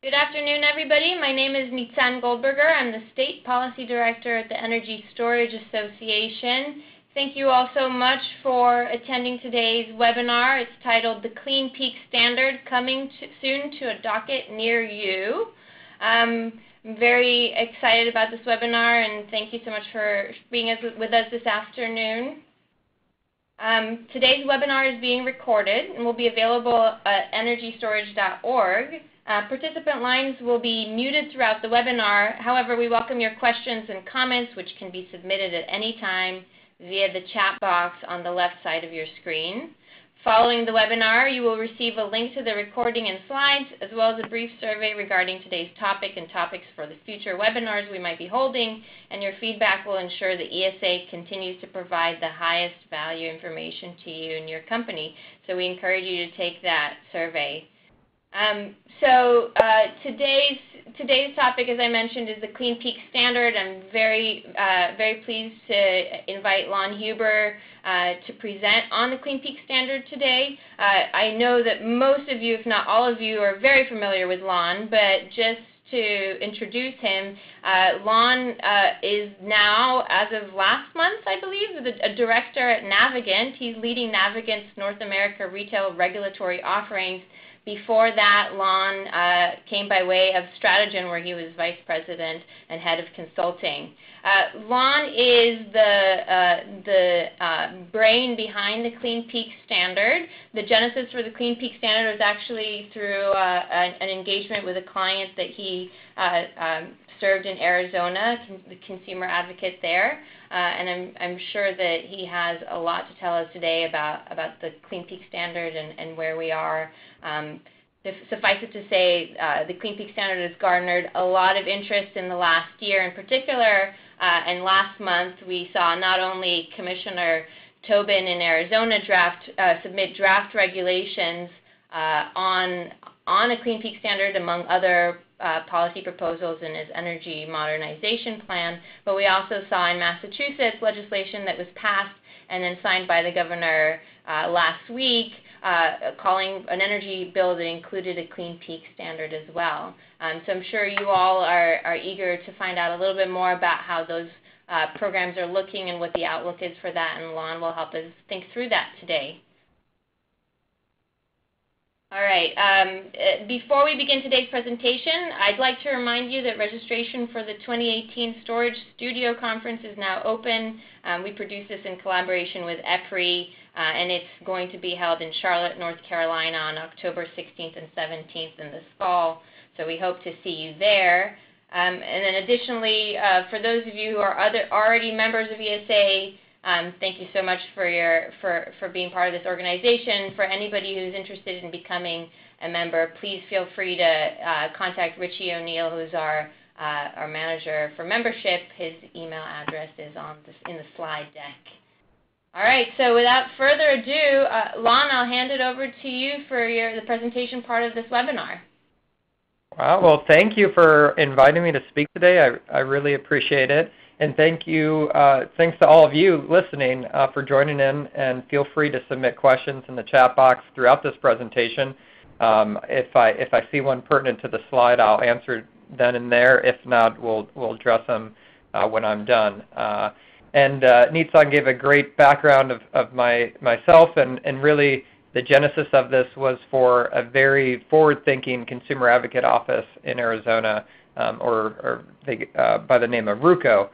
Good afternoon, everybody. My name is Nitzan Goldberger. I'm the State Policy Director at the Energy Storage Association. Thank you all so much for attending today's webinar. It's titled The Clean Peak Standard, Coming Soon to a Docket Near You. I'm very excited about this webinar, and thank you so much for being with us this afternoon. Today's webinar is being recorded and will be available at energystorage.org. Participant lines will be muted throughout the webinar. However, we welcome your questions and comments, which can be submitted at any time via the chat box on the left side of your screen. Following the webinar, you will receive a link to the recording and slides, as well as a brief survey regarding today's topic and topics for the future webinars we might be holding, and your feedback will ensure the ESA continues to provide the highest value information to you and your company. So we encourage you to take that survey. Today's topic, as I mentioned, is the Clean Peak Standard. I'm very pleased to invite Lon Huber to present on the Clean Peak Standard today. I know that most of you, if not all of you, are very familiar with Lon, but just to introduce him, Lon is now, as of last month, I believe, a director at Navigant. He's leading Navigant's North America retail regulatory offerings. Before that, Lon came by way of Stratagen, where he was vice president and head of consulting. Lon is the brain behind the Clean Peak Standard. The genesis for the Clean Peak Standard was actually through an engagement with a client that he served in Arizona, the consumer advocate there. And I'm sure that he has a lot to tell us today about the Clean Peak Standard and where we are. Suffice it to say, the Clean Peak Standard has garnered a lot of interest in the last year in particular, and last month we saw not only Commissioner Tobin in Arizona submit draft regulations on a Clean Peak Standard, among other policy proposals in his energy modernization plan, but we also saw in Massachusetts legislation that was passed and then signed by the governor last week, calling an energy bill that included a Clean Peak Standard as well. So I'm sure you all are eager to find out a little bit more about how those programs are looking and what the outlook is for that, and Lon will help us think through that today. All right, before we begin today's presentation, I'd like to remind you that registration for the 2018 Storage Studio Conference is now open. We produce this in collaboration with EPRI, and it's going to be held in Charlotte, North Carolina on October 16th and 17th in this fall, so we hope to see you there. And then additionally, for those of you who are already members of ESA, thank you so much for being part of this organization. For anybody who's interested in becoming a member, please feel free to contact Richie O'Neill, who's our manager for membership. His email address is in the slide deck. All right, so without further ado, Lon, I'll hand it over to you for the presentation part of this webinar. Wow, well, thank you for inviting me to speak today. I really appreciate it. And thanks to all of you listening for joining in, and feel free to submit questions in the chat box throughout this presentation. If I see one pertinent to the slide, I'll answer then and there. If not, we'll address them when I'm done. And Nitzan gave a great background of myself, and really the genesis of this was for a very forward-thinking consumer advocate office in Arizona, by the name of RUCO.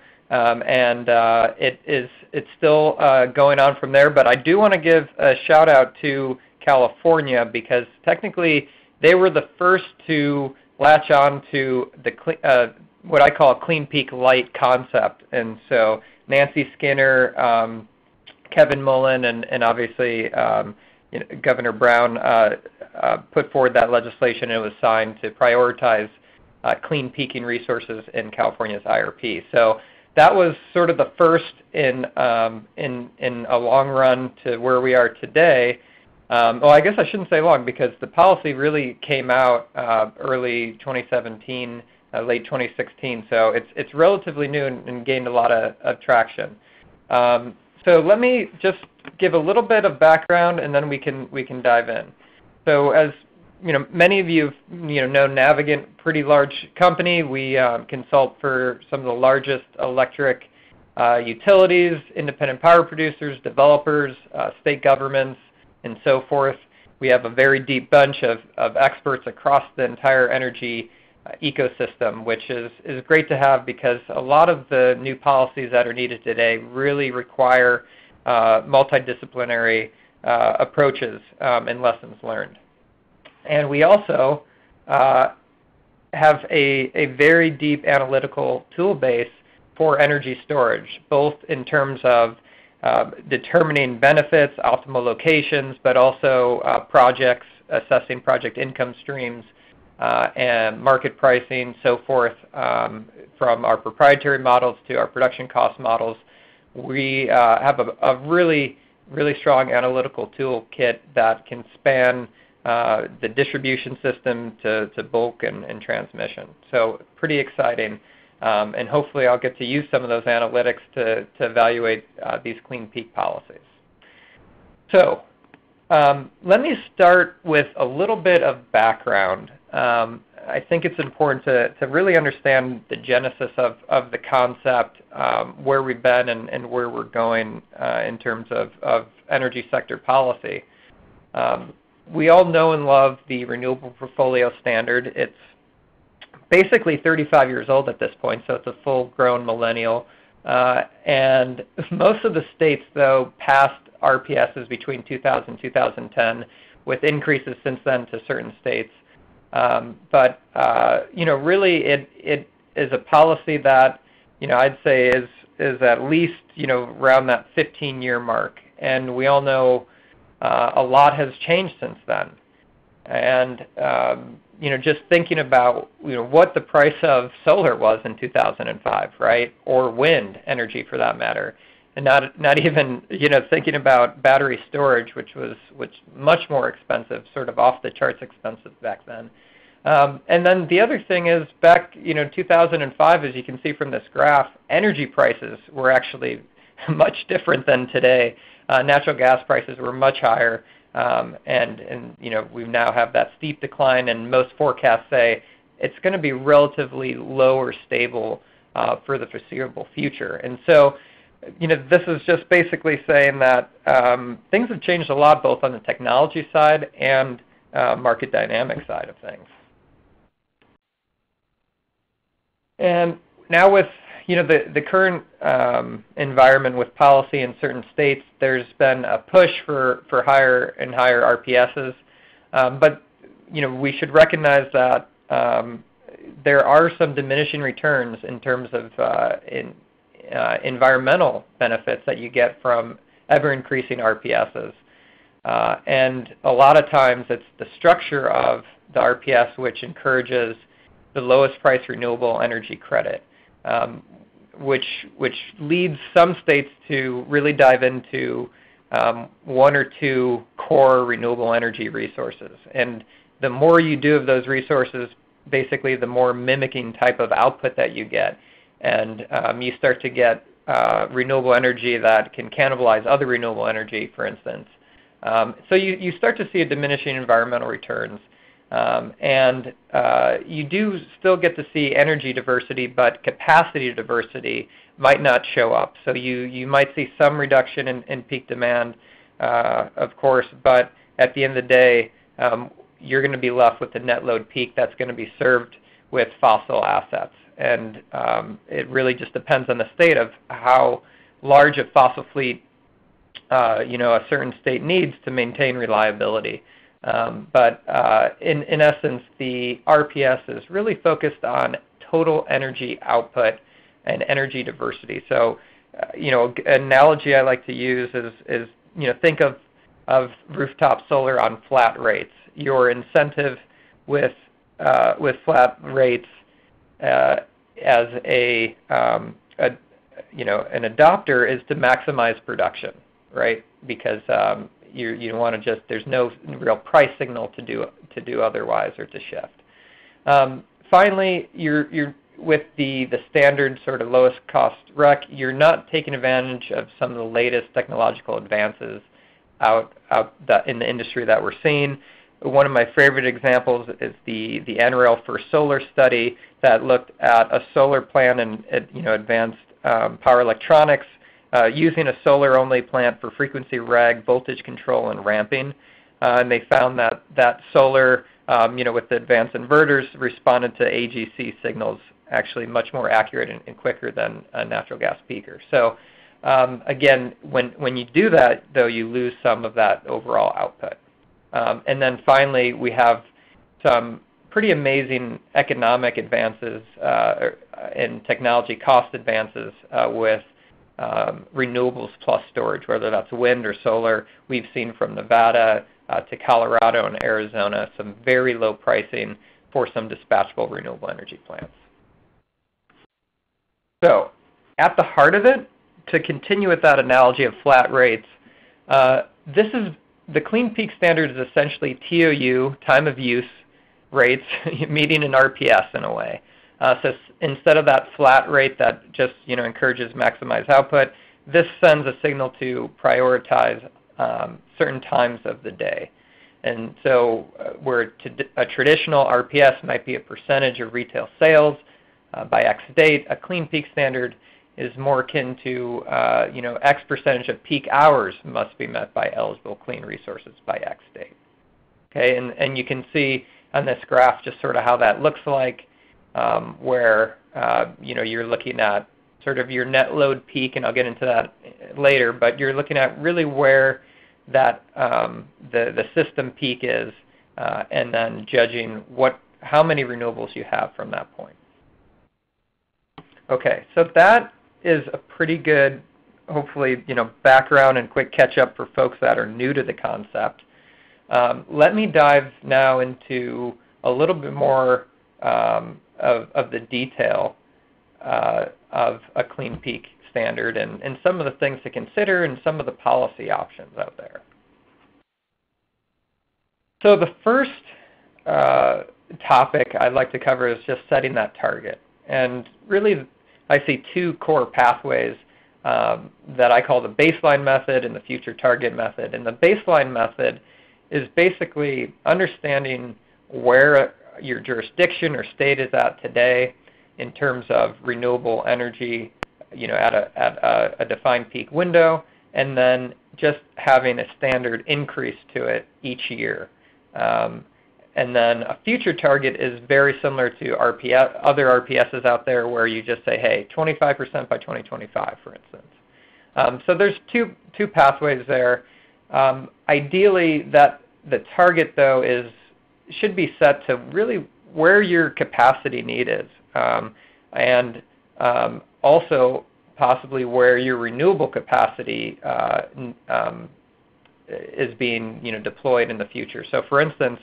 It's still going on from there, but I do want to give a shout out to California, because technically they were the first to latch on to the what I call a Clean Peak Light concept. And so Nancy Skinner, Kevin Mullen, and obviously Governor Brown put forward that legislation, and it was signed to prioritize clean peaking resources in California's IRP. So that was sort of the first in a long run to where we are today. Well, I guess I shouldn't say long, because the policy really came out early 2017, late 2016. So it's relatively new and gained a lot of traction. So let me just give a little bit of background, and then we can dive in. So as many of you know Navigant, pretty large company. We consult for some of the largest electric utilities, independent power producers, developers, state governments, and so forth. We have a very deep bunch of experts across the entire energy ecosystem, which is great to have because a lot of the new policies that are needed today really require multidisciplinary approaches and lessons learned. And we also have a very deep analytical tool base for energy storage, both in terms of determining benefits, optimal locations, but also projects, assessing project income streams, and market pricing, so forth, from our proprietary models to our production cost models. We have a really strong analytical toolkit that can span the distribution system to bulk and transmission. So pretty exciting. And hopefully I'll get to use some of those analytics to evaluate these clean peak policies. So let me start with a little bit of background. I think it's important to really understand the genesis of the concept, where we've been and where we're going in terms of energy sector policy. We all know and love the Renewable Portfolio Standard. It's basically 35 years old at this point, so it's a full-grown millennial. And most of the states, though, passed RPSs between 2000 and 2010, with increases since then to certain states. But really, it is a policy that I'd say is at least around that 15-year mark, and we all know a lot has changed since then. And just thinking about what the price of solar was in 2005, right, or wind energy for that matter, and not even thinking about battery storage, which was much more expensive, sort of off the charts expensive back then. And then the other thing is back 2005, as you can see from this graph, energy prices were actually much different than today. Natural gas prices were much higher. And we now have that steep decline, and most forecasts say it's going to be relatively low or stable for the foreseeable future. And so, this is just basically saying that things have changed a lot, both on the technology side and market dynamic side of things. And now with the current environment with policy in certain states, there's been a push for higher and higher RPSs. But we should recognize that there are some diminishing returns in terms of environmental benefits that you get from ever-increasing RPSs. And a lot of times it's the structure of the RPS which encourages the lowest price renewable energy credit. Which leads some states to really dive into one or two core renewable energy resources. And the more you do of those resources, basically the more mimicking type of output that you get. And you start to get renewable energy that can cannibalize other renewable energy, for instance. So you start to see a diminishing environmental returns. And you do still get to see energy diversity, but capacity diversity might not show up. So you might see some reduction in peak demand, of course, but at the end of the day, you're going to be left with the net load peak that's going to be served with fossil assets. And it really just depends on the state of how large a fossil fleet a certain state needs to maintain reliability. But in essence, the RPS is really focused on total energy output and energy diversity. So, an analogy I like to use is think of rooftop solar on flat rates. Your incentive with flat rates as an adopter is to maximize production, right? Because you want to there's no real price signal to do otherwise or to shift. Finally, you're with the standard sort of lowest cost REC, you're not taking advantage of some of the latest technological advances out in the industry that we're seeing. one of my favorite examples is the NREL for solar study that looked at a solar plant and advanced power electronics using a solar-only plant for frequency reg, voltage control, and ramping. And they found that solar, with the advanced inverters, responded to AGC signals actually much more accurate and quicker than a natural gas peaker. So again, when you do that, though, you lose some of that overall output. And then finally, we have some pretty amazing economic advances and technology cost advances with renewables plus storage, whether that's wind or solar. We've seen from Nevada to Colorado and Arizona some very low pricing for some dispatchable renewable energy plants. So at the heart of it, to continue with that analogy of flat rates, the Clean Peak Standard is essentially TOU, time of use, rates, meeting an RPS in a way. So instead of that flat rate that just encourages maximized output, this sends a signal to prioritize certain times of the day. And so where a traditional RPS might be a percentage of retail sales by X date, a Clean Peak Standard is more akin to X percentage of peak hours must be met by eligible clean resources by X date. Okay, and you can see on this graph just sort of how that looks like, where you're looking at sort of your net load peak, and I'll get into that later, but you're looking at really where that the system peak is, and then judging how many renewables you have from that point. Okay, so that is a pretty good, hopefully, background and quick catch up for folks that are new to the concept. Let me dive now into a little bit more of the detail of a Clean Peak Standard and some of the things to consider and some of the policy options out there. So the first topic I'd like to cover is just setting that target. And really, I see two core pathways that I call the baseline method and the future target method. And the baseline method is basically understanding where your jurisdiction or state is at today in terms of renewable energy, at a defined peak window, and then just having a standard increase to it each year. And then a future target is very similar to other RPSs out there where you just say, hey, 25% by 2025, for instance. So there's two pathways there. Ideally, the target, though, should be set to really where your capacity need is, and also possibly where your renewable capacity is being deployed in the future. So for instance,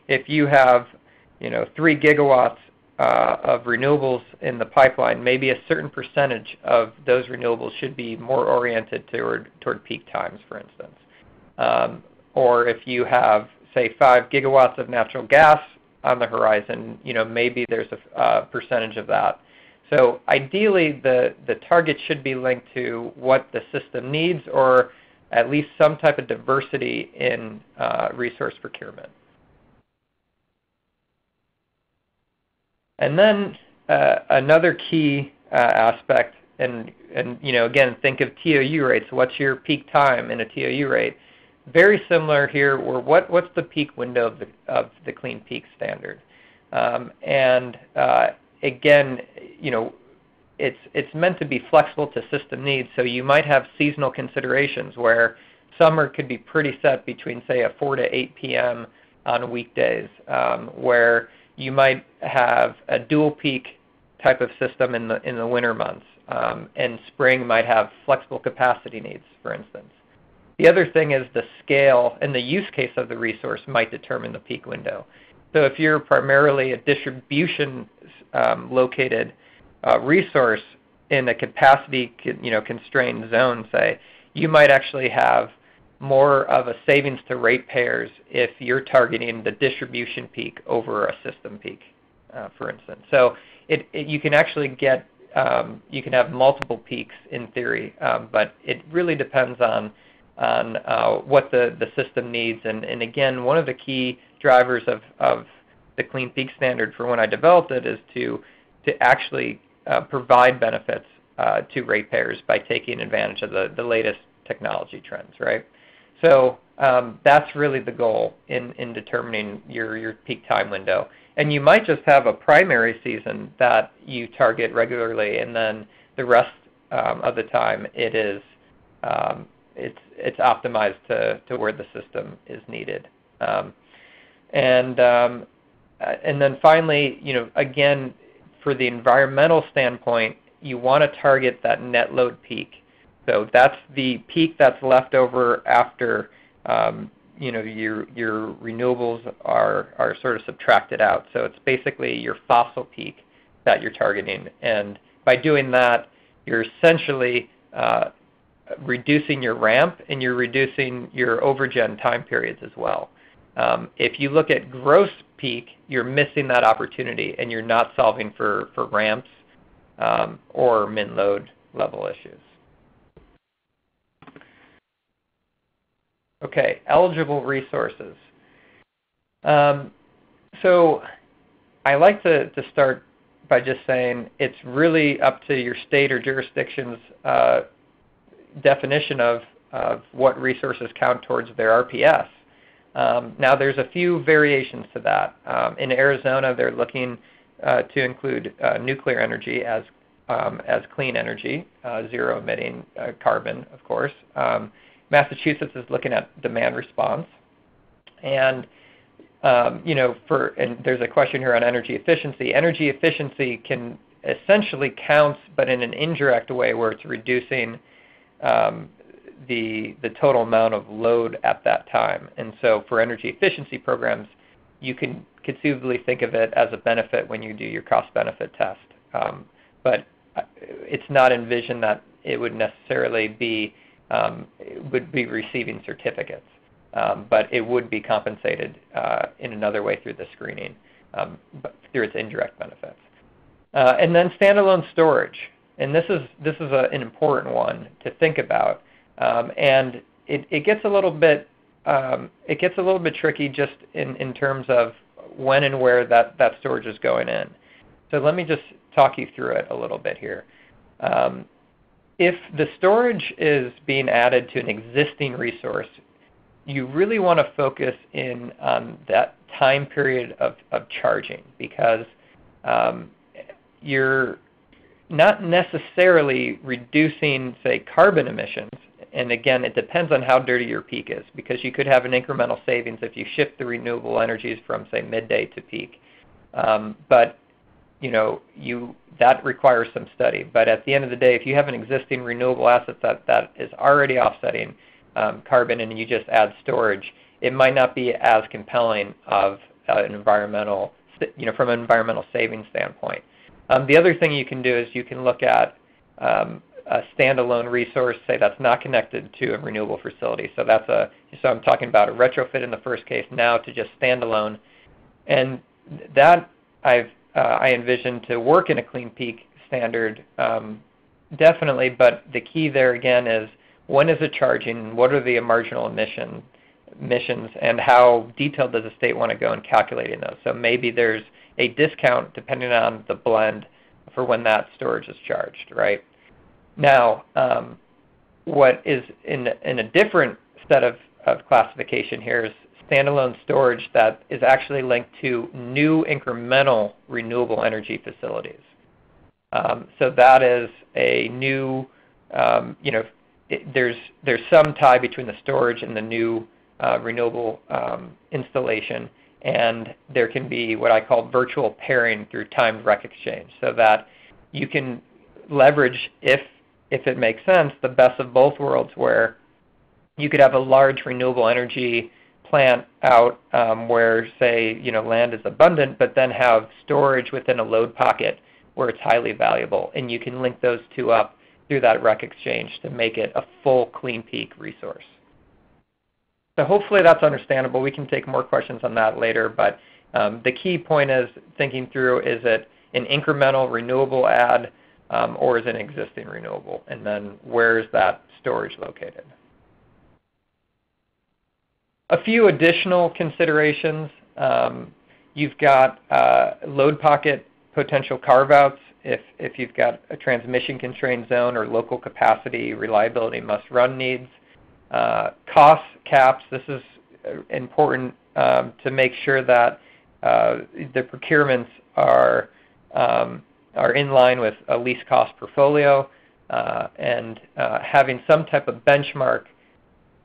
if you have 3 gigawatts of renewables in the pipeline, maybe a certain percentage of those renewables should be more oriented toward peak times, for instance. Or if you have, say, 5 gigawatts of natural gas on the horizon, maybe there's a percentage of that. So ideally, the target should be linked to what the system needs, or at least some type of diversity in resource procurement. And then another key aspect, and again, think of TOU rates. What's your peak time in a TOU rate? Very similar here. What's the peak window of the Clean Peak Standard? And again, it's meant to be flexible to system needs. So you might have seasonal considerations where summer could be pretty set between, say, a 4 to 8 p.m. on weekdays, where you might have a dual peak type of system in the winter months, and spring might have flexible capacity needs, for instance. The other thing is the scale and the use case of the resource might determine the peak window. So if you're primarily a distribution located resource in a capacity constrained zone, say, you might actually have more of a savings to ratepayers if you're targeting the distribution peak over a system peak, for instance. So you can actually get, you can have multiple peaks in theory, but it really depends on what the system needs. And again, one of the key drivers of the Clean Peak Standard for when I developed it is to actually provide benefits to ratepayers by taking advantage of the latest technology trends, right? So that's really the goal in determining your peak time window. And you might just have a primary season that you target regularly, and then the rest of the time it's optimized to where the system is needed. And then finally, again, for the environmental standpoint, you want to target that net load peak. So that's the peak that's left over after your renewables are sort of subtracted out. So it's basically your fossil peak that you're targeting. And by doing that, you're essentially reducing your ramp, and you're reducing your overgen time periods as well. If you look at gross peak, you're missing that opportunity, and you're not solving for ramps or min load level issues. Okay, eligible resources. So I like to start by just saying it's really up to your state or jurisdiction's definition of what resources count towards their RPS. Now there's a few variations to that. In Arizona, they're looking to include nuclear energy as clean energy, zero emitting carbon, of course. Massachusetts is looking at demand response, and and there's a question here on energy efficiency. Energy efficiency can essentially count, but in an indirect way, where it's reducing the total amount of load at that time. And so for energy efficiency programs, you can conceivably think of it as a benefit when you do your cost-benefit test. But it's not envisioned that it would necessarily be receiving certificates, but it would be compensated in another way through the screening, but through its indirect benefits. And then standalone storage, and this is an important one to think about, and it gets a little bit tricky just in terms of when and where that storage is going in. So let me just talk you through it a little bit here. If the storage is being added to an existing resource, you really want to focus in on that time period of charging, because you're not necessarily reducing, say, carbon emissions. And again, it depends on how dirty your peak is, because you could have an incremental savings if you shift the renewable energies from, say, midday to peak. But that requires some study. But at the end of the day, if you have an existing renewable asset that is already offsetting carbon, and you just add storage, it might not be as compelling of an environmental, from an environmental savings standpoint. The other thing you can do is you can look at a standalone resource, say that's not connected to a renewable facility. So so I'm talking about a retrofit in the first case now to just standalone, and that I envision to work in a Clean Peak Standard definitely. But the key there again is, when is it charging? What are the marginal emissions, and how detailed does the state want to go in calculating those? So maybe there's a discount depending on the blend for when that storage is charged, right? Now, what is in a different set of classification here is standalone storage that is actually linked to new incremental renewable energy facilities. So that is a new, there's some tie between the storage and the new renewable installation, and there can be what I call virtual pairing through timed rec exchange, so that you can leverage, if it makes sense, the best of both worlds, where you could have a large renewable energy plant out where, say, land is abundant, but then have storage within a load pocket where it's highly valuable, and you can link those two up through that rec exchange to make it a full Clean Peak resource. So hopefully that's understandable. We can take more questions on that later, but the key point is thinking through, is it an incremental renewable add, or is it an existing renewable? And then where is that storage located? A few additional considerations You've got load pocket potential carve-outs if you've got a transmission constrained zone or local capacity reliability must-run needs. Cost caps. This is important to make sure that the procurements are in line with a least cost portfolio, and having some type of benchmark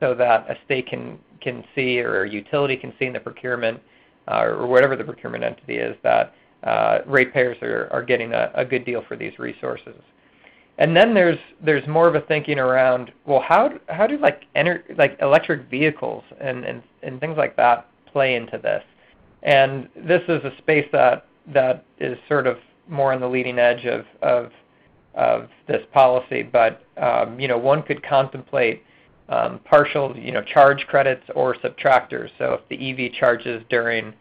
so that a state can see, or a utility can see in the procurement, or whatever the procurement entity is, that ratepayers are getting a good deal for these resources. And then there's more of a thinking around, well, how do like electric vehicles and things like that play into this? And this is a space that is sort of more on the leading edge of this policy, but one could contemplate partial charge credits or subtractors. So if the EV charges during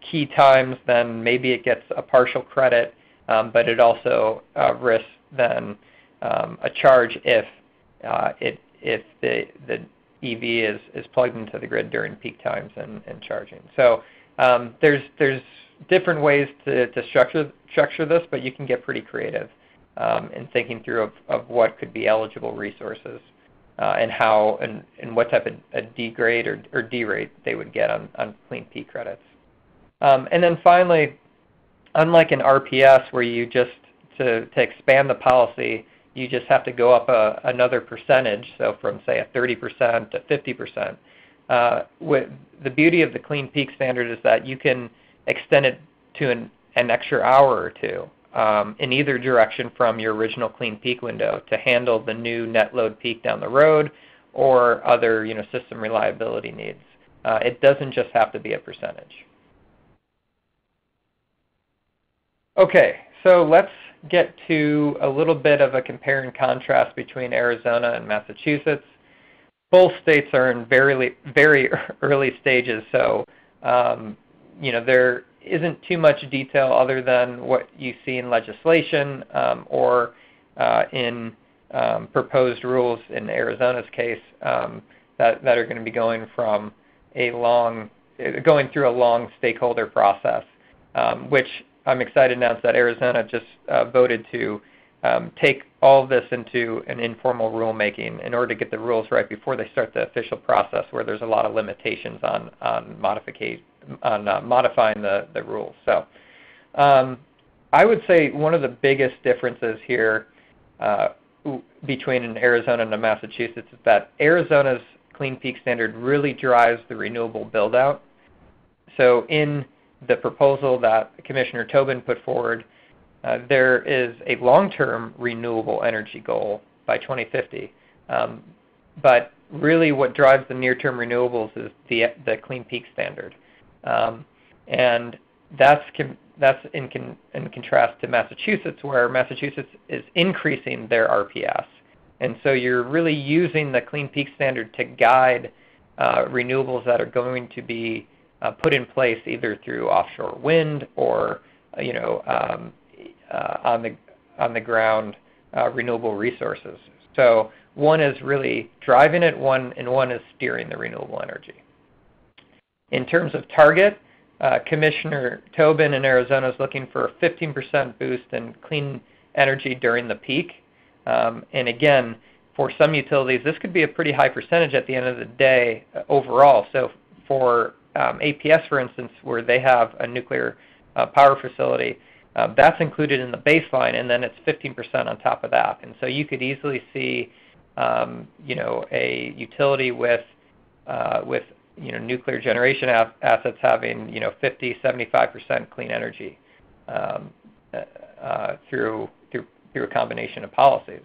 key times, then maybe it gets a partial credit, but it also risks then a charge if the EV is plugged into the grid during peak times and charging. So there's different ways to structure this, but you can get pretty creative in thinking through of what could be eligible resources, and how and what type of a D grade or D rate they would get on clean peak credits. And then finally, unlike an RPS where you just, to expand the policy, you just have to go up another percentage, so from say a 30% to 50%. The beauty of the Clean Peak Standard is that you can extend it to an extra hour or two in either direction from your original Clean Peak window to handle the new net load peak down the road or other system reliability needs. It doesn't just have to be a percentage. Okay, so let's get to a little bit of a compare and contrast between Arizona and Massachusetts. Both states are in very early stages, so there isn't too much detail other than what you see in legislation or in proposed rules in Arizona's case that are going to be going through a long stakeholder process, which I'm excited to announce that Arizona just voted to take all of this into an informal rulemaking in order to get the rules right before they start the official process, where there's a lot of limitations on modifying the rules. So I would say one of the biggest differences here between Arizona and Massachusetts is that Arizona's Clean Peak Standard really drives the renewable build-out. So in the proposal that Commissioner Tobin put forward, there is a long-term renewable energy goal by 2050. But really what drives the near-term renewables is the Clean Peak Standard. And that's in contrast to Massachusetts, where Massachusetts is increasing their RPS. And so you're really using the Clean Peak Standard to guide renewables that are going to be put in place either through offshore wind or on the ground renewable resources. So one is really driving it, and one is steering the renewable energy. In terms of target, Commissioner Tobin in Arizona is looking for a 15% boost in clean energy during the peak. And again, for some utilities, this could be a pretty high percentage at the end of the day overall. So for APS, for instance, where they have a nuclear power facility, that's included in the baseline, and then it's 15% on top of that. And so you could easily see, a utility with nuclear generation assets having 50, 75% clean energy through a combination of policies.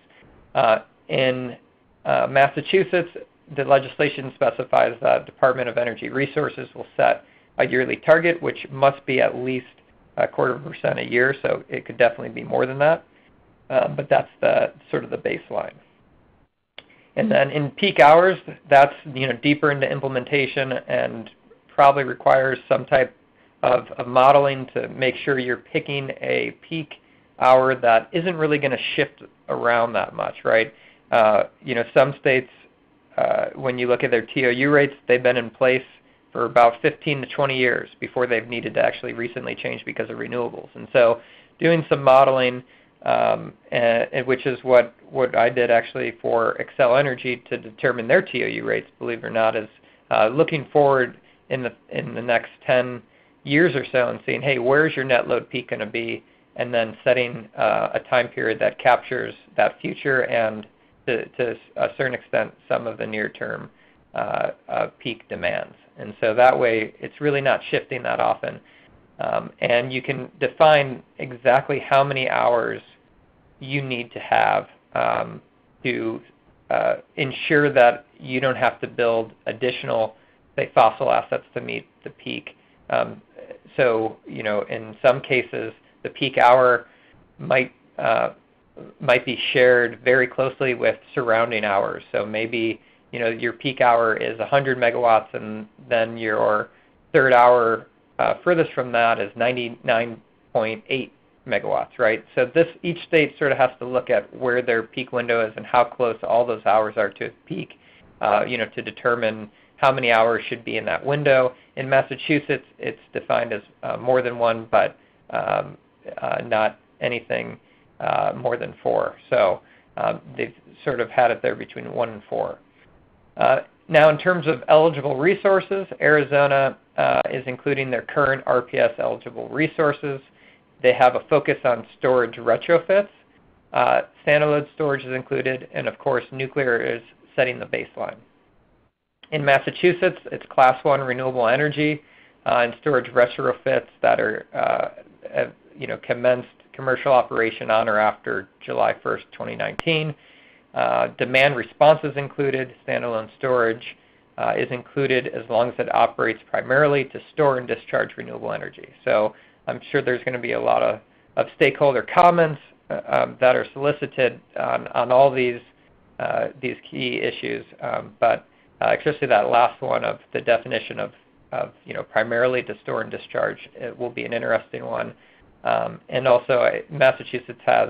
In Massachusetts, the legislation specifies that Department of Energy Resources will set a yearly target, which must be at least 0.25% a year, so it could definitely be more than that. But that's the sort of the baseline. And then in peak hours, that's deeper into implementation and probably requires some type of modeling to make sure you're picking a peak hour that isn't really going to shift around that much, right? Some states, when you look at their TOU rates, they've been in place for about 15 to 20 years before they've needed to actually recently change because of renewables. And so doing some modeling, which is what I did actually for Xcel Energy to determine their TOU rates, believe it or not, is looking forward in the next 10 years or so and seeing, hey, where's your net load peak going to be, and then setting a time period that captures that future and to a certain extent some of the near-term peak demands. And so that way it's really not shifting that often. And you can define exactly how many hours you need to have to ensure that you don't have to build additional, say, fossil assets to meet the peak. So, in some cases, the peak hour might be shared very closely with surrounding hours. So maybe, your peak hour is 100 megawatts, and then your third hour furthest from that is 99.8 megawatts, right? So each state sort of has to look at where their peak window is and how close all those hours are to peak, to determine how many hours should be in that window. In Massachusetts, it's defined as more than one, but not anything more than 4. So they've sort of had it there between 1 and 4. Now, in terms of eligible resources, Arizona is including their current RPS eligible resources. They have a focus on storage retrofits. Standard load storage is included, and of course, nuclear is setting the baseline. In Massachusetts, it's Class 1 renewable energy and storage retrofits that are commenced commercial operation on or after July 1st, 2019. Demand response is included. Standalone storage is included as long as it operates primarily to store and discharge renewable energy. So I'm sure there's going to be a lot of stakeholder comments that are solicited on all these key issues, but especially that last one of the definition of primarily to store and discharge, it will be an interesting one. And also Massachusetts has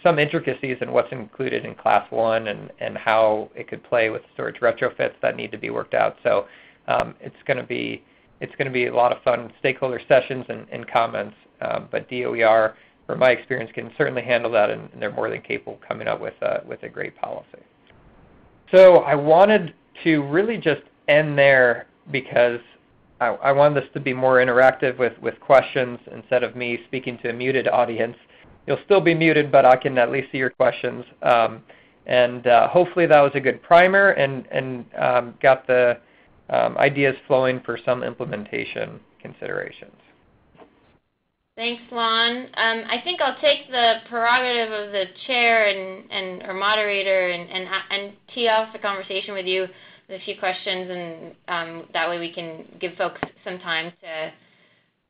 some intricacies in what's included in Class 1 and how it could play with storage retrofits that need to be worked out. So it's going to be a lot of fun stakeholder sessions and comments, but DOER, from my experience, can certainly handle that, and they're more than capable of coming up with a great policy. So I wanted to really just end there because I wanted this to be more interactive with questions instead of me speaking to a muted audience. You'll still be muted, but I can at least see your questions. And hopefully that was a good primer and got the ideas flowing for some implementation considerations. Thanks, Lon. I think I'll take the prerogative of the chair or moderator and tee off the conversation with you with a few questions, and that way we can give folks some time to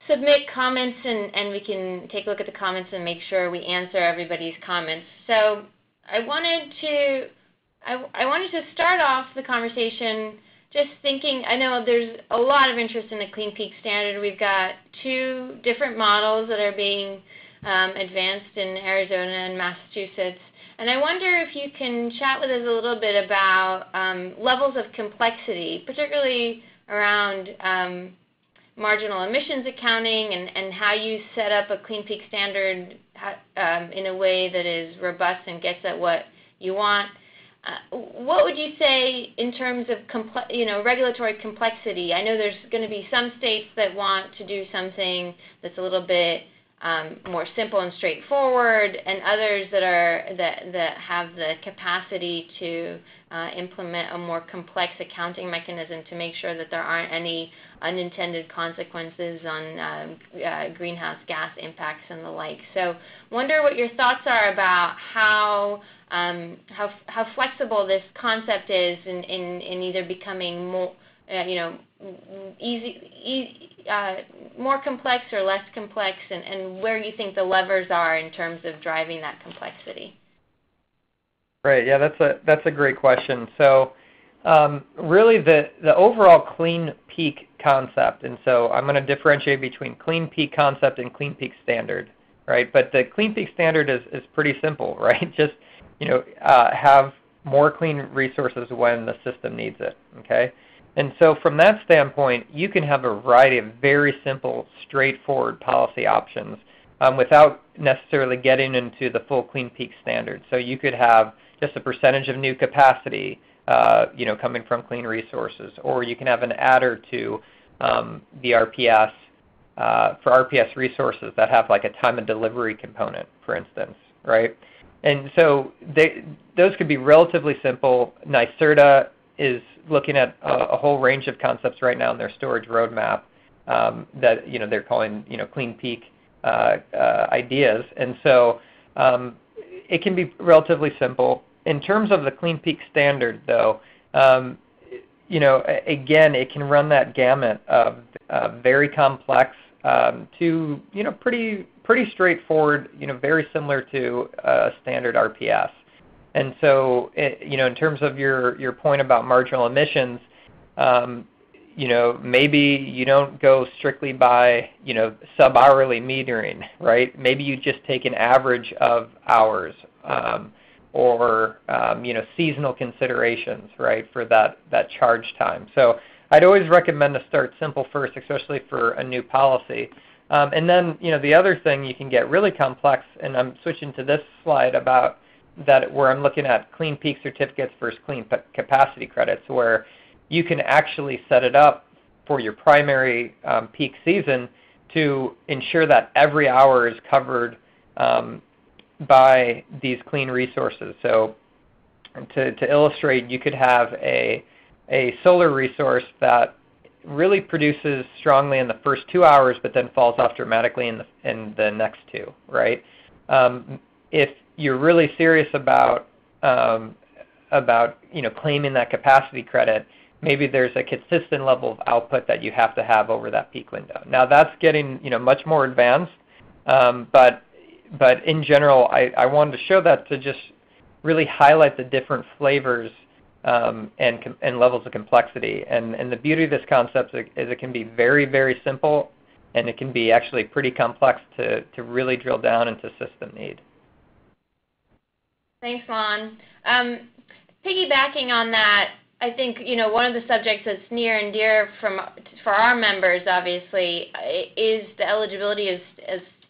submit comments, and we can take a look at the comments and make sure we answer everybody's comments. So I wanted to start off the conversation just thinking, I know there's a lot of interest in the Clean Peak Standard. We've got 2 different models that are being advanced in Arizona and Massachusetts. And I wonder if you can chat with us a little bit about levels of complexity, particularly around marginal emissions accounting and how you set up a Clean Peak Standard in a way that is robust and gets at what you want. What would you say in terms of regulatory complexity? I know there's going to be some states that want to do something that's a little bit more simple and straightforward, and others that have the capacity to implement a more complex accounting mechanism to make sure that there aren't any unintended consequences on greenhouse gas impacts and the like. So, wonder what your thoughts are about how flexible this concept is in either becoming more more complex or less complex, and where you think the levers are in terms of driving that complexity. Right. Yeah, that's a great question. So really the overall Clean Peak concept, and so I'm going to differentiate between Clean Peak concept and Clean Peak Standard, right? But the Clean Peak Standard is pretty simple, right? Just have more clean resources when the system needs it, okay? And so from that standpoint, you can have a variety of very simple, straightforward policy options without necessarily getting into the full Clean Peak standard. So you could have just a percentage of new capacity coming from clean resources, or you can have an adder to the RPS for RPS resources that have like a time of delivery component, for instance, right? And so those could be relatively simple. NYSERDA is looking at a whole range of concepts right now in their storage roadmap that they're calling Clean Peak ideas, and so it can be relatively simple. In terms of the Clean Peak standard, though, again, it can run that gamut of very complex to pretty straightforward, very similar to a standard RPS. And so, in terms of your point about marginal emissions, maybe you don't go strictly by sub-hourly metering, right? Maybe you just take an average of hours, or seasonal considerations, right, for that charge time. So I'd always recommend to start simple first, especially for a new policy. And then the other thing, you can get really complex, and I'm switching to this slide about that where I'm looking at clean peak certificates versus clean capacity credits, where you can actually set it up for your primary peak season to ensure that every hour is covered by these clean resources. So to illustrate, you could have a solar resource that really produces strongly in the first 2 hours, but then falls off dramatically in the next 2, right? If you're really serious about claiming that capacity credit, maybe there's a consistent level of output that you have to have over that peak window. Now that's getting much more advanced, but in general, I wanted to show that to just really highlight the different flavors and levels of complexity. And the beauty of this concept is it can be very, very simple, and it can be actually pretty complex to really drill down into system need. Thanks, Lon. Piggybacking on that, I think one of the subjects that's near and dear for our members, obviously, is the eligibility as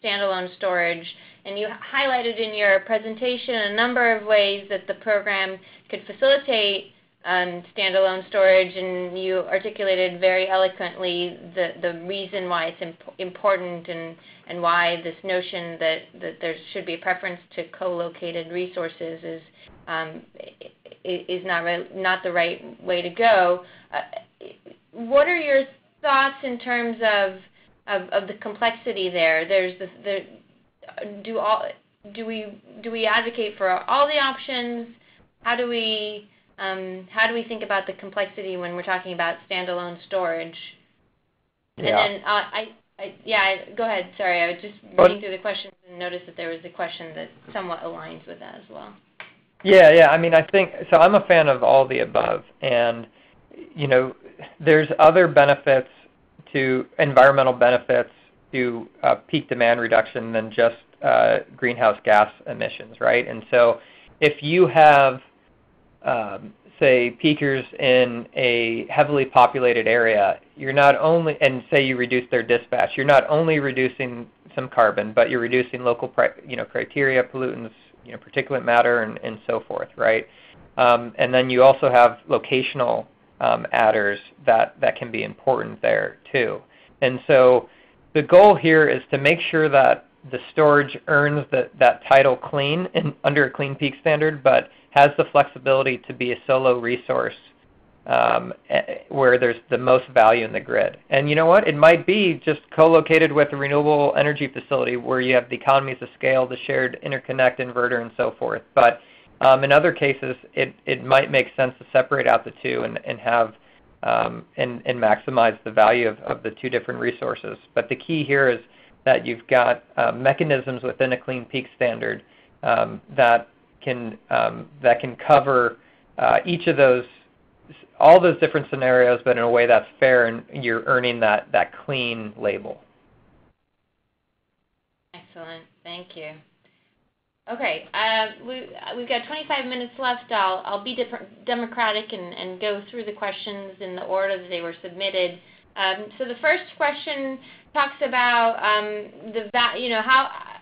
standalone storage. And you highlighted in your presentation a number of ways that the program could facilitate standalone storage, and you articulated very eloquently the reason why it's important and why this notion that there should be a preference to co-located resources is not the right way to go. What are your thoughts in terms of the complexity there? Do we advocate for all the options? How do we think about the complexity when we're talking about standalone storage? Yeah. And then go ahead. Sorry, I was just reading through the questions and noticed that there was a question that somewhat aligns with that as well. Yeah. I mean, I think so. I'm a fan of all the above, and there's other benefits to environmental benefits to peak demand reduction than just greenhouse gas emissions, right? And so if you have, say, peakers in a heavily populated area, you're not only, and say you reduce their dispatch, you're not only reducing some carbon, but you're reducing local criteria, pollutants, particulate matter, and so forth, right? And then you also have locational adders that can be important there too. And so the goal here is to make sure that the storage earns that title clean under a Clean Peak standard, but has the flexibility to be a solo resource where there's the most value in the grid. And you know what? It might be just co-located with a renewable energy facility where you have the economies of scale, the shared interconnect inverter, and so forth. But in other cases, it might make sense to separate out the two and have and maximize the value of the two different resources. But the key here is that you've got mechanisms within a Clean Peak standard that can cover each of those, all those different scenarios, but in a way that's fair, and you're earning that clean label. Excellent, thank you. Okay, we've got 25 minutes left. I'll be democratic and go through the questions in the order that they were submitted. So the first question talks about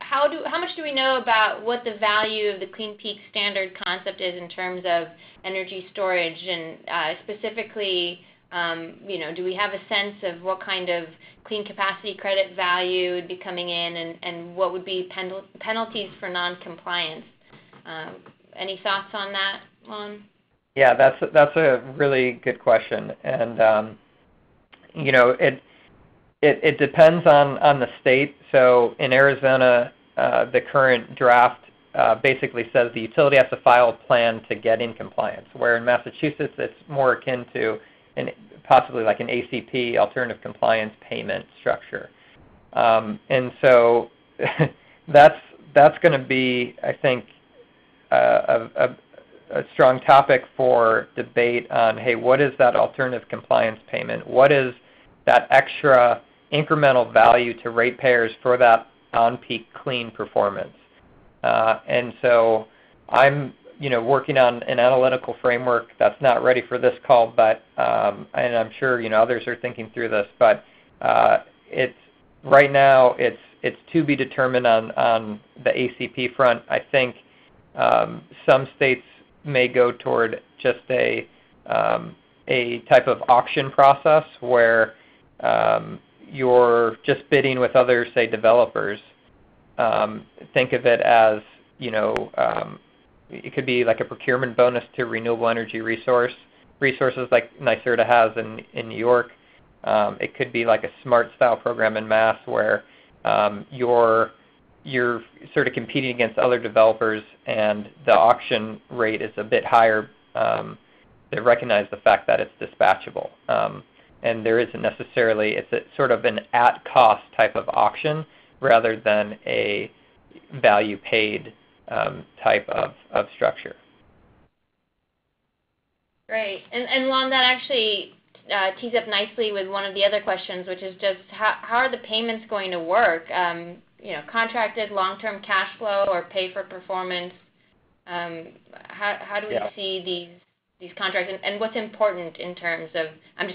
how much do we know about what the value of the Clean Peak Standard concept is in terms of energy storage, and specifically, do we have a sense of what kind of clean capacity credit value would be coming in, and what would be penalties for non-compliance? Any thoughts on that, Lon? Yeah, that's a really good question, and it depends on the state. So in Arizona, the current draft basically says the utility has to file a plan to get in compliance, where in Massachusetts it's more akin to possibly like an ACP, alternative compliance payment structure. And so that's going to be, I think, a strong topic for debate on, hey, what is that alternative compliance payment? What is that extra incremental value to ratepayers for that on-peak clean performance? And so I'm working on an analytical framework that's not ready for this call, but and I'm sure others are thinking through this, but it's right now it's to be determined on the ACP front. I think some states may go toward just a type of auction process where you're just bidding with other, say, developers. Think of it as it could be like a procurement bonus to renewable energy resources like NYSERDA has in New York. It could be like a SMART style program in Mass where you're sort of competing against other developers and the auction rate is a bit higher. They recognize the fact that it's dispatchable. And there isn't necessarily, it's a sort of an at-cost type of auction rather than a value paid type of structure. Great. And Lon, that actually tees up nicely with one of the other questions, which is just how are the payments going to work? Contracted long-term cash flow or pay for performance? How do we see these contracts, and what's important in terms of? I'm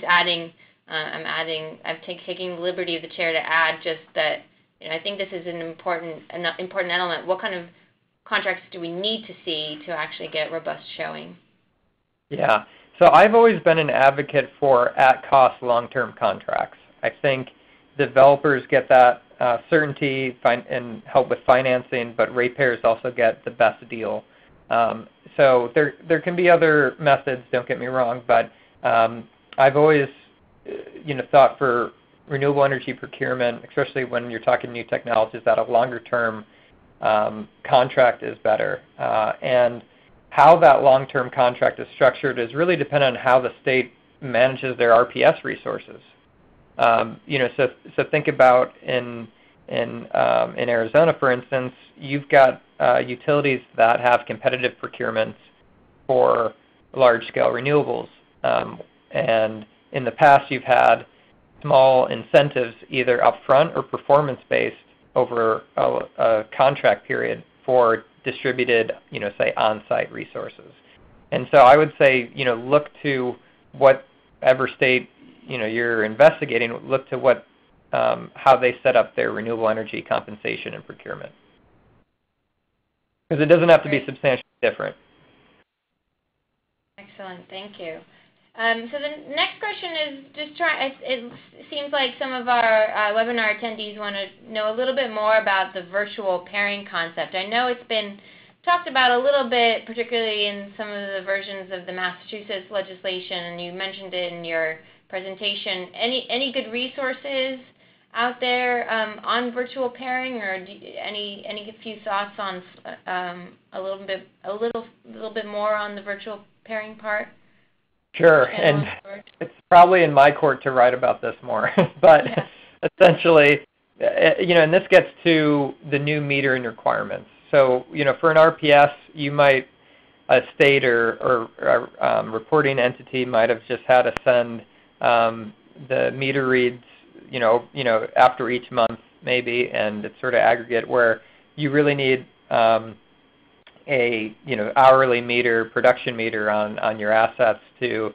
taking the liberty of the chair to add just that. I think this is an important element. What kind of contracts do we need to see to actually get robust showing? Yeah. So I've always been an advocate for at-cost long-term contracts. I think developers get that certainty and help with financing, but ratepayers also get the best deal. So there can be other methods, don't get me wrong, but I've always thought for renewable energy procurement, especially when you're talking new technologies, that a longer-term contract is better. And how that long-term contract is structured is really dependent on how the state manages their RPS resources. So think about in Arizona, for instance, you've got utilities that have competitive procurements for large-scale renewables, and in the past you've had small incentives either upfront or performance-based over a contract period for distributed, say, on-site resources. And so I would say, look to whatever state, you're investigating, look to how they set up their renewable energy compensation and procurement. Because it doesn't have to be substantially different. Excellent, thank you. So the next question is it seems like some of our webinar attendees want to know a little bit more about the virtual pairing concept. I know it's been talked about a little bit, particularly in some of the versions of the Massachusetts legislation, and you mentioned it in your presentation. Any good resources out there on virtual pairing, or any few thoughts on a little bit more on the virtual pairing part? Sure, and it's probably in my court to write about this more, but essentially, and this gets to the new metering requirements. So, for an RPS, a state or reporting entity might have just had to send the meter reads, after each month maybe, and it's sort of aggregate where you really need a hourly meter, production meter on your assets to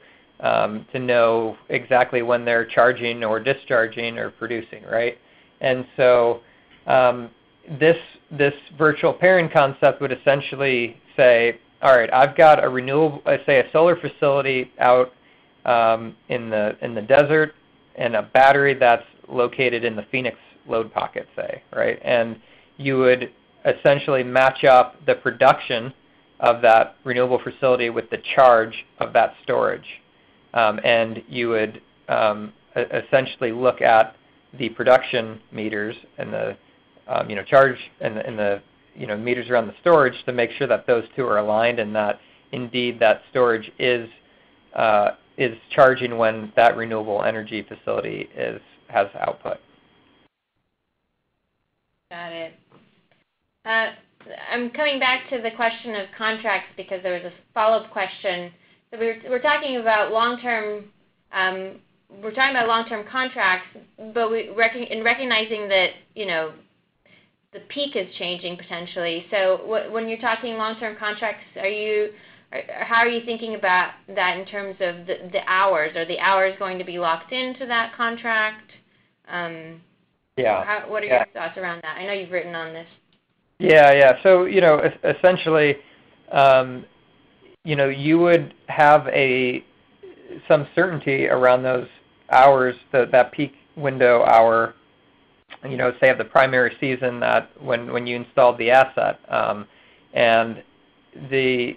know exactly when they're charging or discharging or producing, right? And so this virtual pairing concept would essentially say, all right, I've got a renewable, say a solar facility out in the desert, and a battery that's located in the Phoenix load pocket, say, right? And you would essentially match up the production of that renewable facility with the charge of that storage. And you would essentially look at the production meters and the charge and the meters around the storage to make sure that those two are aligned and that indeed that storage is charging when that renewable energy facility has output. Got it. I'm coming back to the question of contracts because there was a follow-up question. So we're talking about long-term. We're talking about long-term contracts, but in recognizing that the peak is changing potentially. So when you're talking long-term contracts, how are you thinking about that in terms of the hours? Are the hours going to be locked into that contract? What are your thoughts around that? I know you've written on this. Yeah. So essentially, you would have some certainty around those hours, that peak window hour. Say of the primary season, that when you installed the asset, and the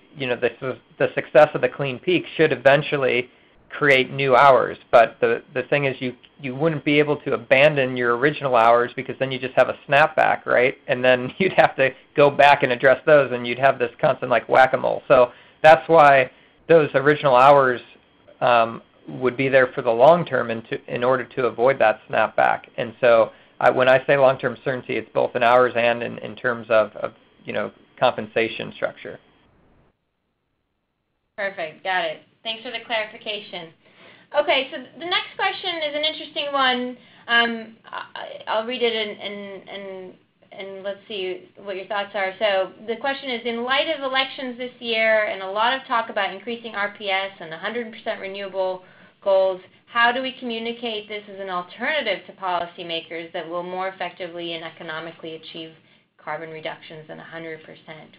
success of the clean peak should eventually create new hours. But the thing is, you wouldn't be able to abandon your original hours because then you just have a snapback, right? And then you'd have to go back and address those, and you'd have this constant like whack-a-mole. So that's why those original hours would be there for the long term in order to avoid that snapback. And so when I say long-term certainty, it's both in hours and in terms of compensation structure. Perfect. Got it. Thanks for the clarification. Okay, so the next question is an interesting one. I'll read it and let's see what your thoughts are. So the question is, in light of elections this year and a lot of talk about increasing RPS and 100% renewable goals, how do we communicate this as an alternative to policymakers that will more effectively and economically achieve carbon reductions and 100%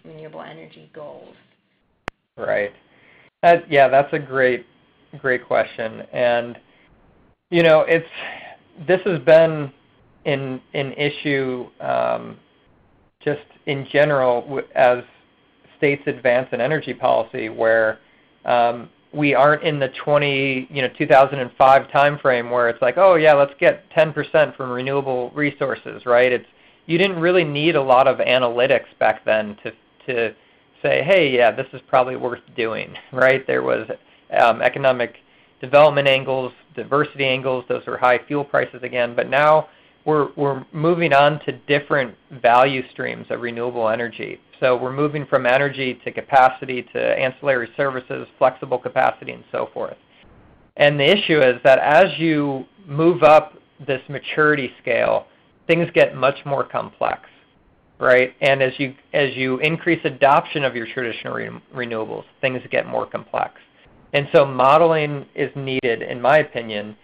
renewable energy goals? Right. That's a great question. And this has been an issue just in general as states advance in energy policy, where we aren't in the 2005 timeframe where it's like, oh yeah, let's get 10% from renewable resources, right? You didn't really need a lot of analytics back then to say, hey, yeah, this is probably worth doing, right? There was economic development angles, diversity angles. Those were high fuel prices again. But now we're moving on to different value streams of renewable energy. So we're moving from energy to capacity to ancillary services, flexible capacity, and so forth. And the issue is that as you move up this maturity scale, things get much more complex, right? And as you increase adoption of your traditional renewables, things get more complex. And so modeling is needed, in my opinion.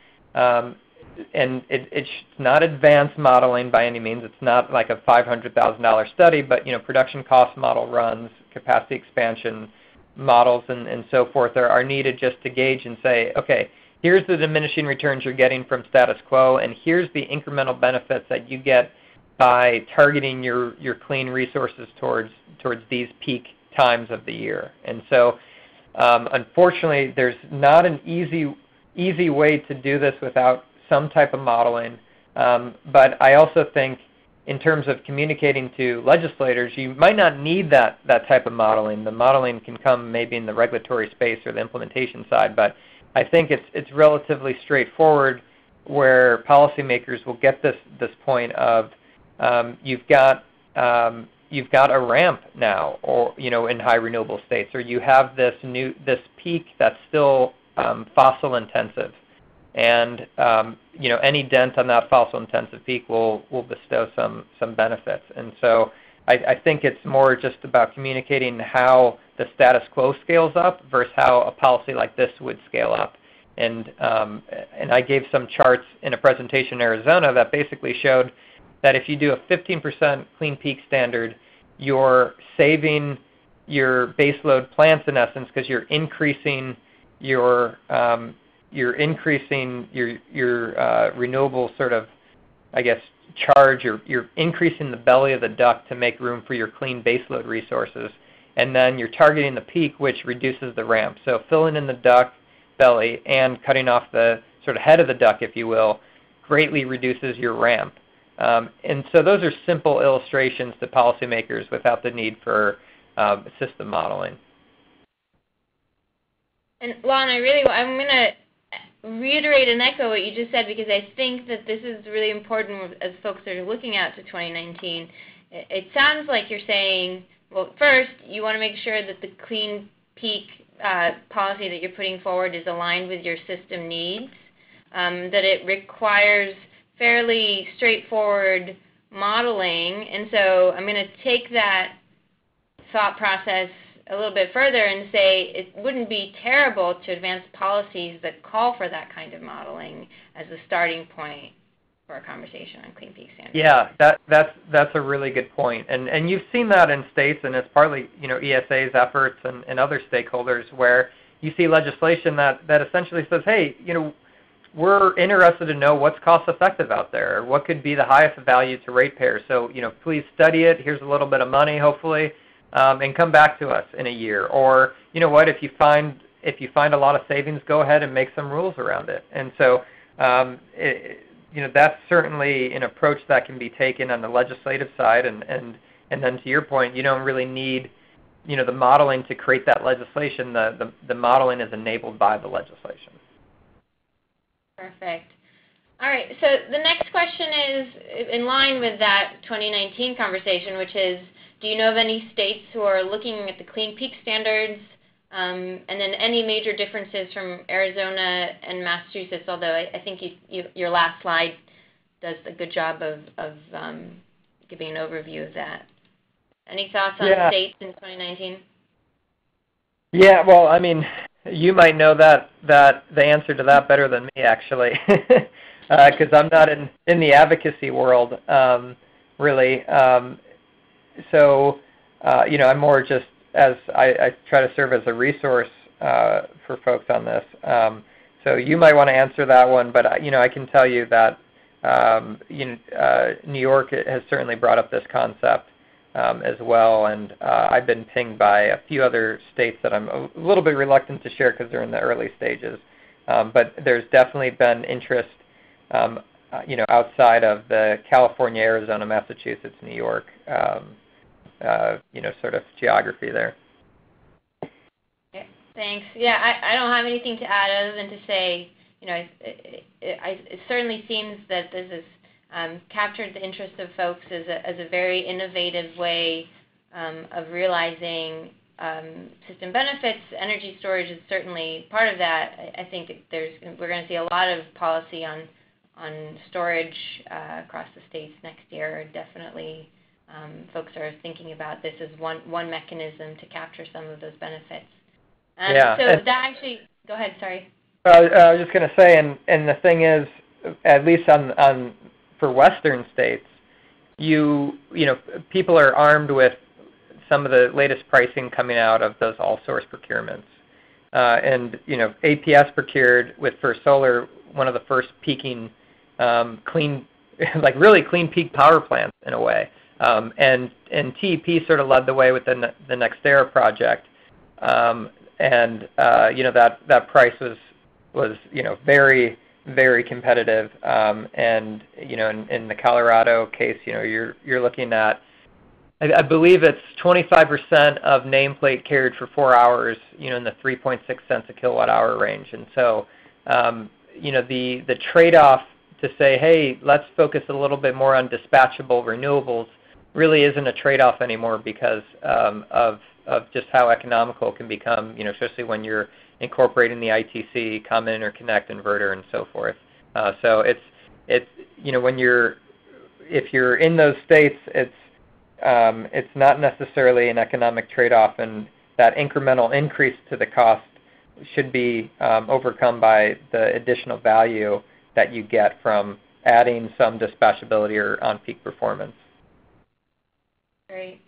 And it's not advanced modeling by any means. It's not like a $500,000 study, but production cost model runs, capacity expansion models, and so forth are needed just to gauge and say, okay, here's the diminishing returns you're getting from status quo, and here's the incremental benefits that you get by targeting your clean resources towards these peak times of the year. And so, unfortunately, there's not an easy way to do this without some type of modeling. But I also think in terms of communicating to legislators, you might not need that type of modeling. The modeling can come maybe in the regulatory space or the implementation side, but I think it's relatively straightforward where policymakers will get this point of you've got a ramp now, or in high renewable states, or you have this peak that's still fossil intensive, and any dent on that fossil intensive peak will bestow some benefits. And so I think it's more just about communicating how the status quo scales up versus how a policy like this would scale up. And I gave some charts in a presentation in Arizona that basically showed that if you do a 15% clean peak standard, you're saving your baseload plants in essence because you're increasing your renewable sort of, I guess, charge. You're increasing the belly of the duct to make room for your clean baseload resources, and then you're targeting the peak, which reduces the ramp. So filling in the duct belly and cutting off the sort of head of the duct, if you will, greatly reduces your ramp. And so those are simple illustrations to policymakers without the need for system modeling. And Lon, I'm going to reiterate and echo what you just said, because I think that this is really important as folks are looking out to 2019. It sounds like you're saying, well, first, you want to make sure that the clean peak policy that you're putting forward is aligned with your system needs, that it requires fairly straightforward modeling. And so I'm going to take that thought process a little bit further and say it wouldn't be terrible to advance policies that call for that kind of modeling as a starting point for a conversation on clean peak standards. Yeah, that's a really good point. And you've seen that in states, and it's partly ESA's efforts and other stakeholders where you see legislation that essentially says, hey, we're interested to know what's cost effective out there, what could be the highest value to ratepayers. So please study it. Here's a little bit of money, hopefully. And come back to us in a year. Or if you find a lot of savings, go ahead and make some rules around it. And so that's certainly an approach that can be taken on the legislative side. And then to your point, you don't really need the modeling to create that legislation. The modeling is enabled by the legislation. Perfect. All right. So the next question is in line with that 2019 conversation, which is, do you know of any states who are looking at the clean peak standards, and then any major differences from Arizona and Massachusetts, although I think your last slide does a good job of giving an overview of that. Any thoughts on states in 2019? Yeah, well, I mean, you might know that the answer to that better than me, actually, because I'm not in the advocacy world, really. So, I'm more just as I try to serve as a resource for folks on this. So you might want to answer that one, but I can tell you that New York has certainly brought up this concept as well, and I've been pinged by a few other states that I'm a little bit reluctant to share because they're in the early stages. But there's definitely been interest, outside of the California, Arizona, Massachusetts, New York, sort of geography there. Yeah, thanks. Yeah, I don't have anything to add other than to say, it certainly seems that this has captured the interest of folks as a very innovative way of realizing system benefits. Energy storage is certainly part of that. I think we're going to see a lot of policy on storage across the states next year. Definitely, folks are thinking about this as one mechanism to capture some of those benefits. Yeah. So that actually, go ahead. Sorry. I was just going to say, and the thing is, at least for Western states, people are armed with some of the latest pricing coming out of those all-source procurements. And APS procured with First Solar one of the first peaking clean, like really clean peak power plants in a way. And TEP sort of led the way with the NextEra project. That price was very, very competitive. And in the Colorado case, you're looking at, I believe it's 25% of nameplate carried for 4 hours, in the 3.6 cents a kilowatt hour range. And so, the trade-off to say, hey, let's focus a little bit more on dispatchable renewables really isn't a trade-off anymore because of just how economical it can become, especially when you're incorporating the ITC, common interconnect inverter, and so forth. So it's if you're in those states, it's not necessarily an economic trade-off, and that incremental increase to the cost should be overcome by the additional value that you get from adding some dispatchability or on-peak performance. Great.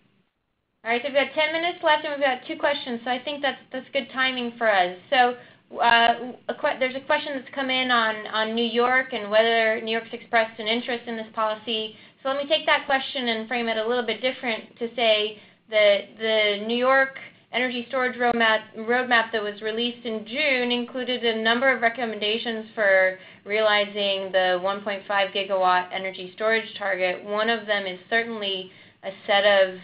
All right, so we've got 10 minutes left, and we've got 2 questions, so I think that's good timing for us. So there's a question that's come in on New York and whether New York's expressed an interest in this policy. So let me take that question and frame it a little bit different to say that the New York Energy Storage roadmap that was released in June included a number of recommendations for realizing the 1.5 gigawatt energy storage target. One of them is certainly a set of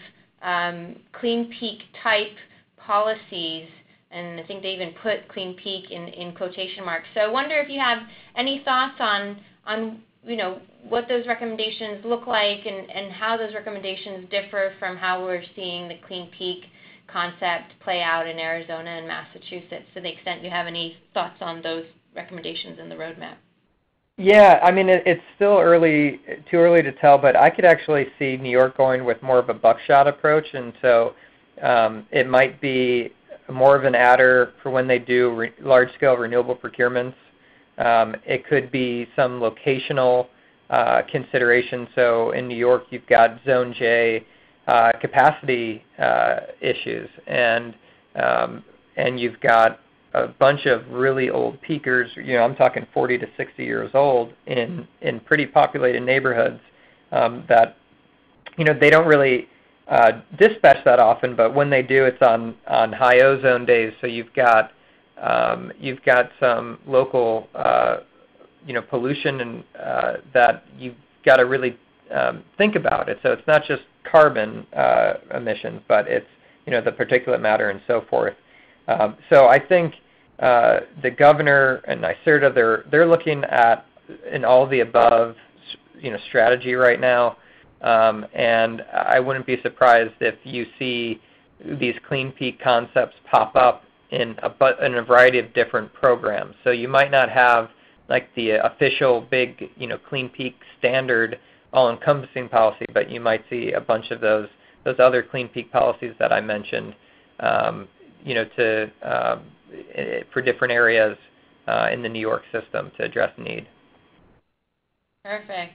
clean peak type policies, and I think they even put clean peak in quotation marks. So I wonder if you have any thoughts on what those recommendations look like and how those recommendations differ from how we're seeing the clean peak concept play out in Arizona and Massachusetts, to the extent you have any thoughts on those recommendations in the roadmap. Yeah, I mean, it's still too early to tell, but I could actually see New York going with more of a buckshot approach, and so it might be more of an adder for when they do large-scale renewable procurements. It could be some locational consideration. So in New York, you've got Zone J capacity issues, and you've got a bunch of really old peakers. I'm talking 40 to 60 years old in pretty populated neighborhoods that they don't really dispatch that often, but when they do, it's on high ozone days. So you've got some local pollution and that you've got to really think about it. So it's not just carbon emissions, but it's the particulate matter and so forth. So I think the governor and NYSERDA, they're looking at an all the above strategy right now, and I wouldn't be surprised if you see these clean peak concepts pop up in a variety of different programs. So you might not have like the official big clean peak standard all-encompassing policy, but you might see a bunch of those other clean peak policies that I mentioned, for different areas in the New York system to address need. Perfect.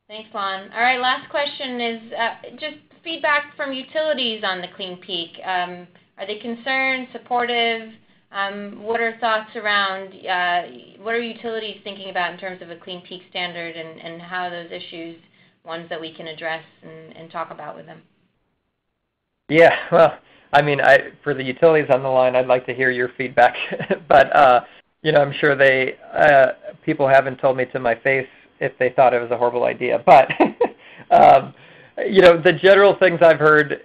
Thanks, Lon. All right, last question is just feedback from utilities on the clean peak. Are they concerned, supportive? What are thoughts around, what are utilities thinking about in terms of a clean peak standard, and how are those issues ones that we can address and talk about with them? Yeah, well, I mean, for the utilities on the line, I'd like to hear your feedback, but I'm sure people haven't told me to my face if they thought it was a horrible idea. But the general things I've heard,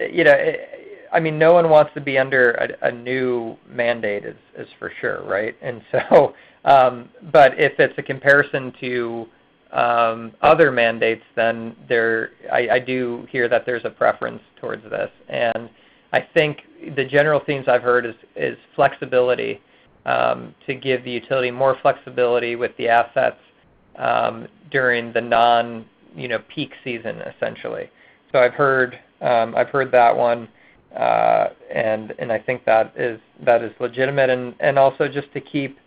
I mean, no one wants to be under a new mandate, is for sure, right? And so, but if it's a comparison to other mandates, then I do hear that there's a preference towards this. And I think the general themes I've heard is flexibility, to give the utility more flexibility with the assets during the non-peak season, essentially. So I've heard that one, and I think that is legitimate, and also just to keep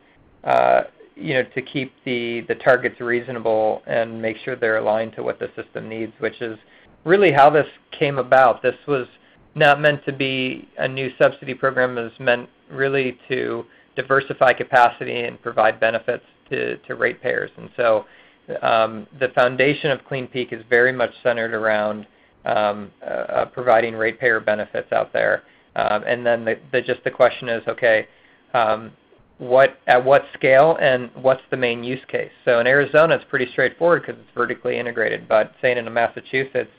to keep the targets reasonable and make sure they're aligned to what the system needs, which is really how this came about. This was not meant to be a new subsidy program. It was meant really to diversify capacity and provide benefits to ratepayers. And so the foundation of Clean Peak is very much centered around providing ratepayer benefits out there. And then the question is, okay, at what scale and what's the main use case? So in Arizona, it's pretty straightforward because it's vertically integrated. But saying in Massachusetts,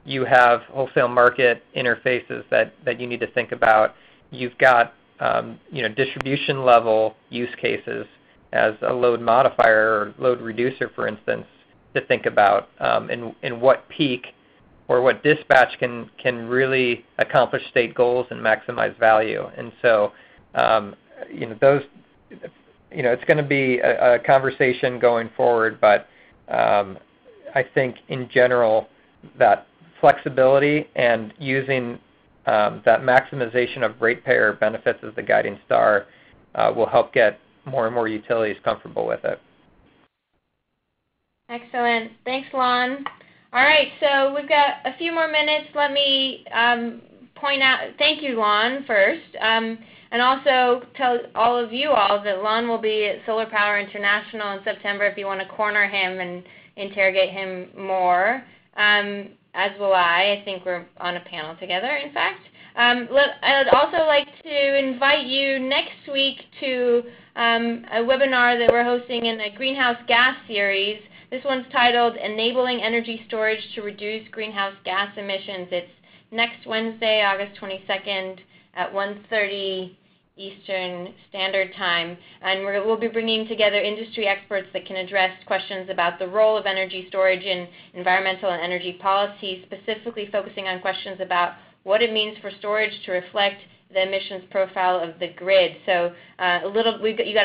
you have wholesale market interfaces that you need to think about. You've got distribution level use cases as a load modifier or load reducer, for instance, to think about, and what peak or what dispatch can really accomplish state goals and maximize value. And so it's going to be a conversation going forward, but I think in general that flexibility and using that maximization of ratepayer benefits as the guiding star will help get more and more utilities comfortable with it. Excellent. Thanks, Lon. All right, so we've got a few more minutes. Let me point out, thank you, Lon, first, and also tell all of you all that Lon will be at Solar Power International in September if you want to corner him and interrogate him more, as will I. I think we're on a panel together, in fact. I'd also like to invite you next week to a webinar that we're hosting in the Greenhouse Gas series. This one's titled Enabling Energy Storage to Reduce Greenhouse Gas Emissions. It's next Wednesday, August 22nd at 1:30 Eastern Standard Time. And we'll be bringing together industry experts that can address questions about the role of energy storage in environmental and energy policy, specifically focusing on questions about what it means for storage to reflect the emissions profile of the grid. So you got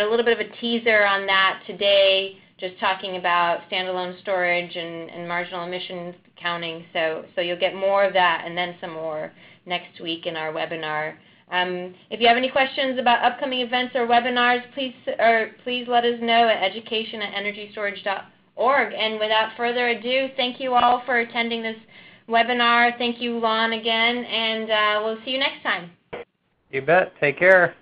a little bit of a teaser on that today, just talking about standalone storage and marginal emissions counting. So you'll get more of that and then some more next week in our webinar. If you have any questions about upcoming events or webinars, please let us know at education@energystorage.org. And without further ado, thank you all for attending this webinar. Thank you, Lon, again, and we'll see you next time. You bet. Take care.